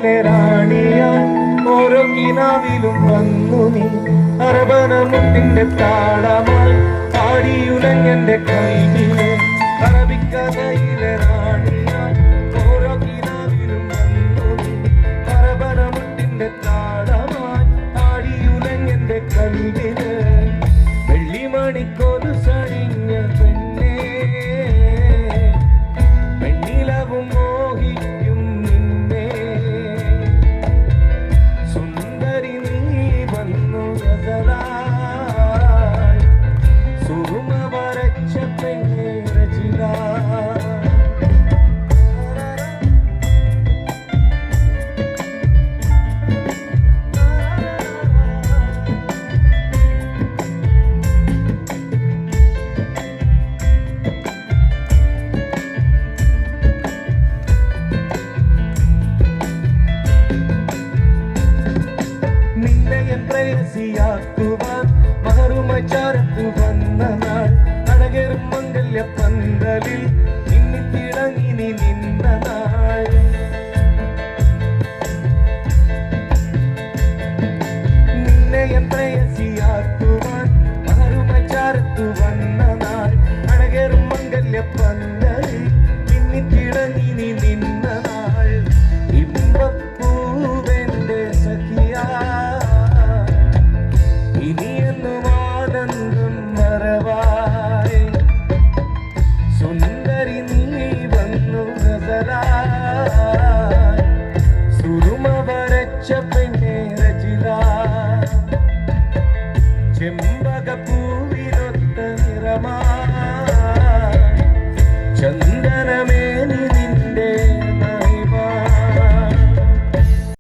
റാണിയാൻ ഓരോ കിനാവിലും വന്നു നീ അറബനമുട്ടിന്റെ താളമായി പാടിയുലഞ്ഞെന്റെ കൽവിലെ അറബിക്കഥയിലെ റാണിയാൻ ഓരോ കിനാവിലും വന്നു നീ അറബനമുട്ടിന്റെ താളമായി പാടിയുലഞ്ഞെന്റെ കൽവിലെ വെള്ളിമണിക്കൊരു സണിഞ്ഞ പെണ്ണേ പെണ്ണിലവും മോഹിക്കും നിന്നെ സുന്ദരി നീ വന്നു ഗസലായി സുറുമ വരച്ച പെണ്ണേ രചിത പ്രേസിയാക്കും